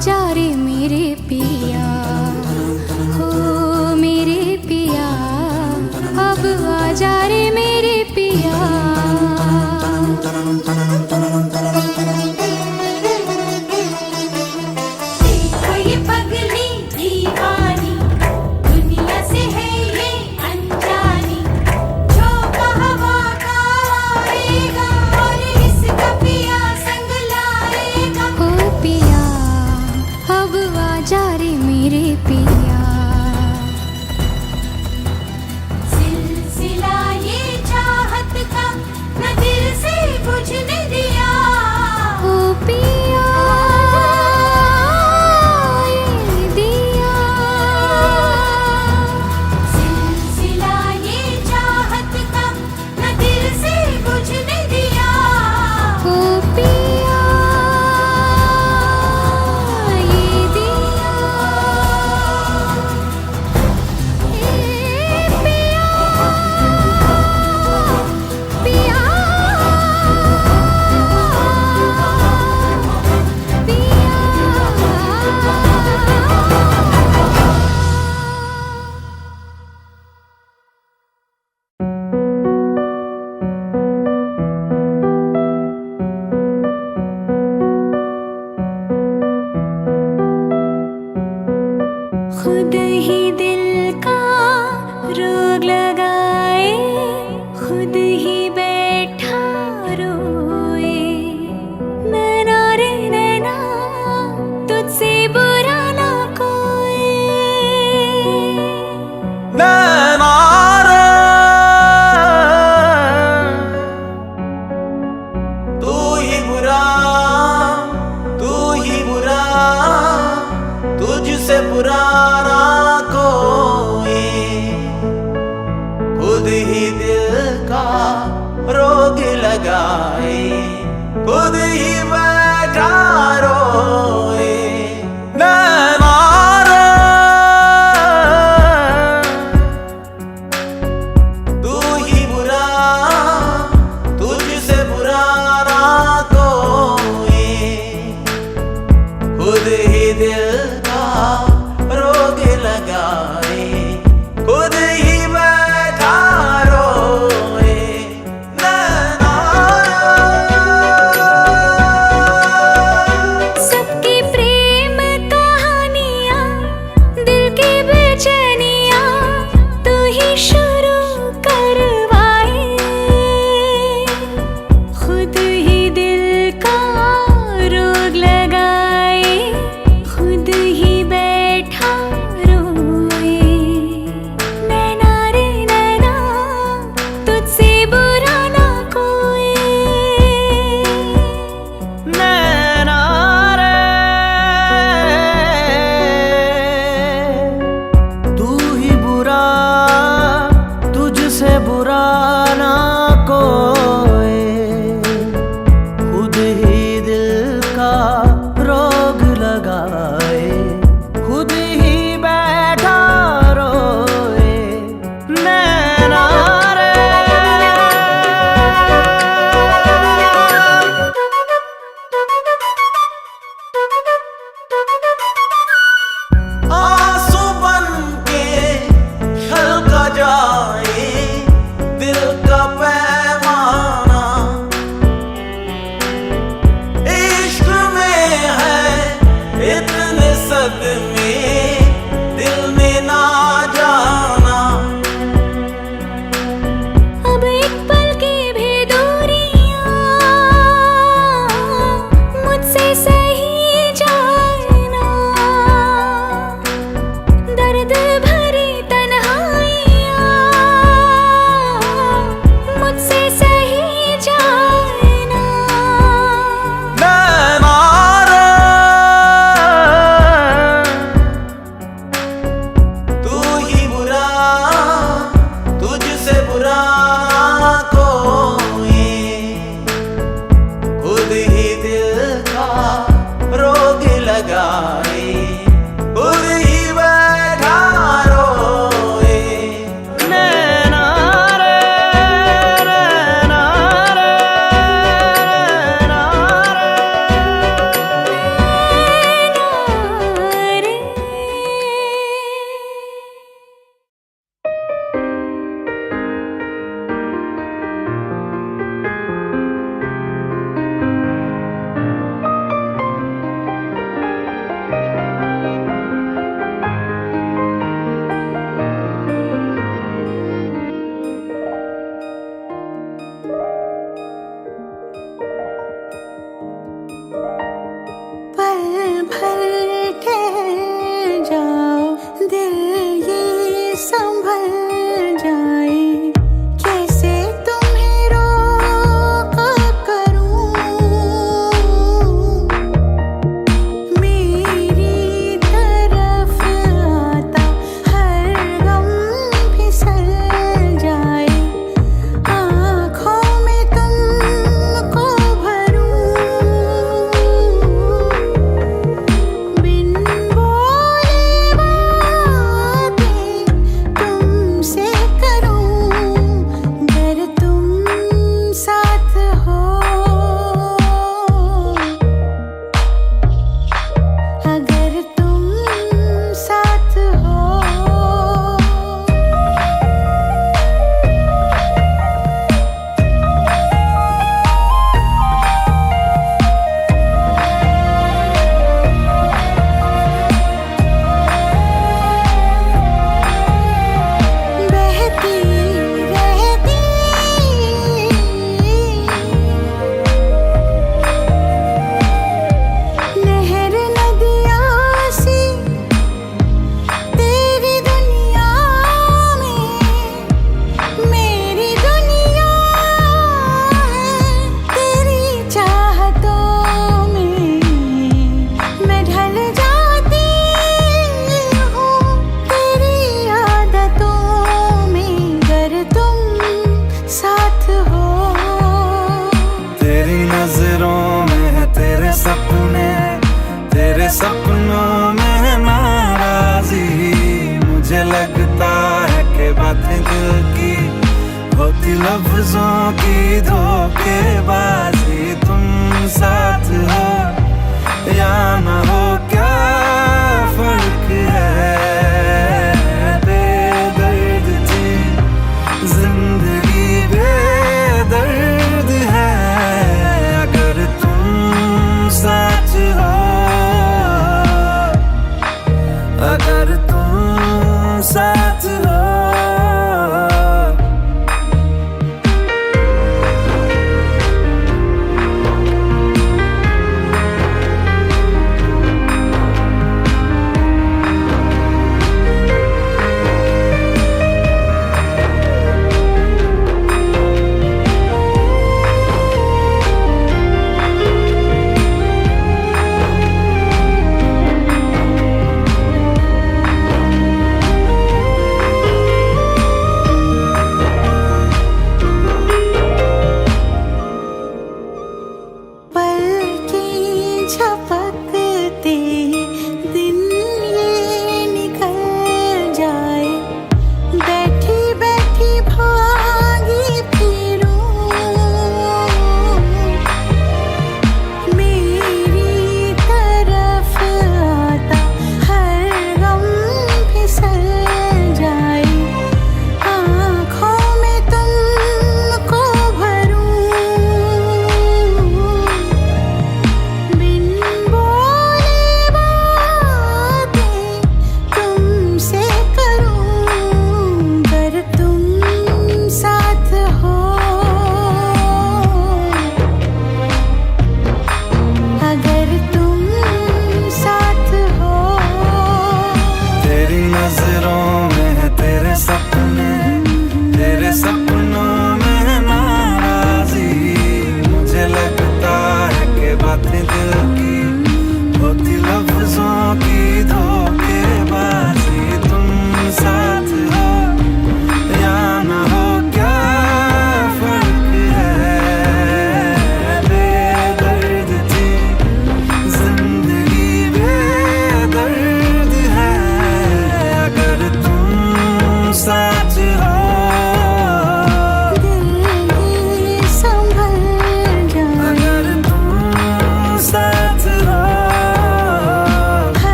आजा रे मेरे पिया, हो मेरे पिया, अब आजा रे मेरे पिया। देखो ये पगली दीवानी, दुनिया से है ये अनजानी, झोंका हवा का आएगा और इसका पिया संग लाएगा। हो पिया अब आजा रे मेरे पिया। सिलसिला ये चाहत का न दिल से बुझने दिया। हो पिया ये दिया, सिलसिला ये चाहत का न दिल से बुझने दिया। हो पिया ये दिया, ए पिया पिया खुद ही दिल का रोग लगाए, खुद ही बैठा रोए। नैना रे नैना तुझसे बुरा ना कोई। नैना रे, तू ही बुरा, तू ही बुरा, तुझसे बुरा ना कोई। खुद ही दिल का रोग लगाए, खुद ही बैठा रोए। नैना रे, तू ही बुरा, तुझसे बुरा ना कोई। खुद ही दिल का रोग लगाए, खुद ही बैठा रोए। नैना रे, होती लफ्जों की धोखेबाजी, तुम साथ हो या ना हो क्या फर्क है। बेदर्द थी जिंदगी, बेदर्द है अगर तुम साथ हो, अगर तुम साथ हो।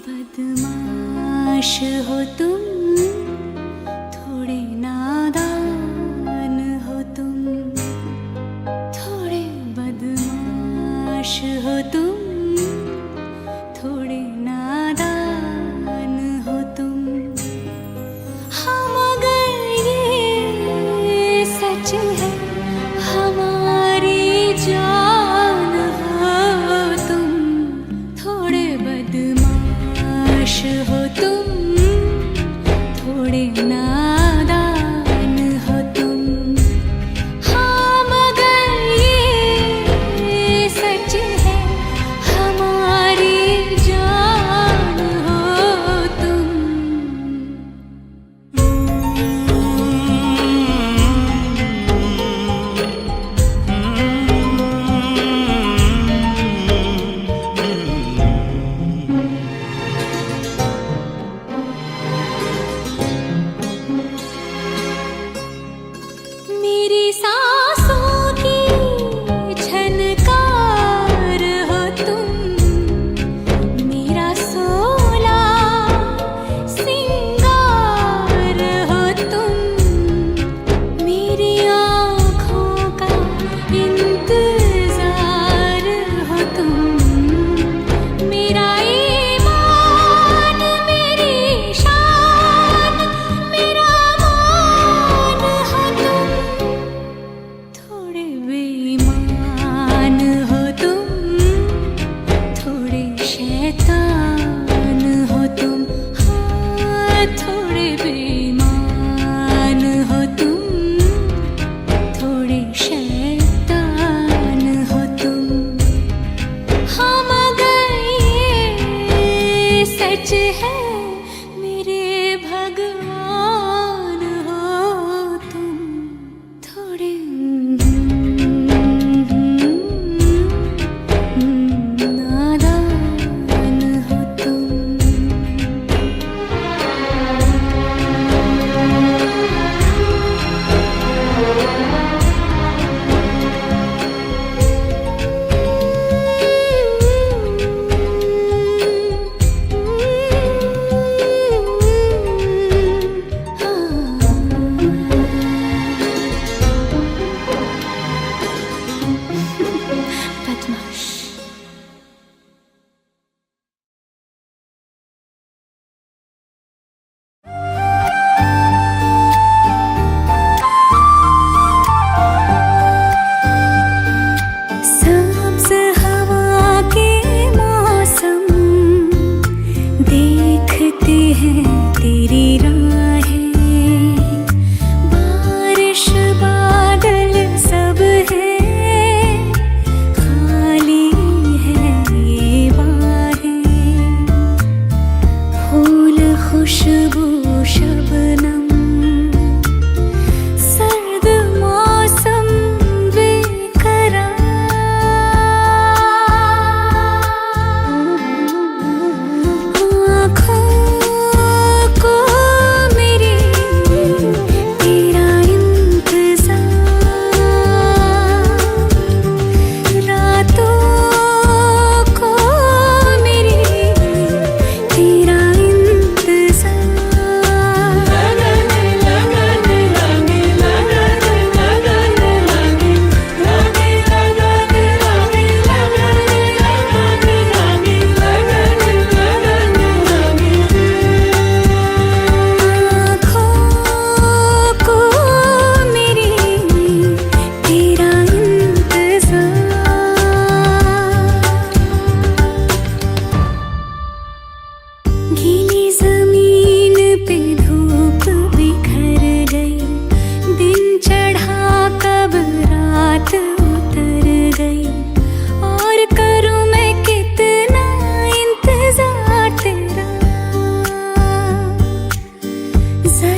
बदमाश हो तुम, थोड़े नादान हो तुम, थोड़े बदमाश हो तुम, थोड़े नादान हो तुम। हाँ मगर ये सच है हमारी जान हो तुम, थोड़े बदमाश हो तुम, थोड़े नादान हो तुम। हाँ मगर ये सच है हमारी जान हो तुम।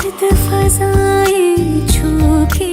सर्द फजाएं छू के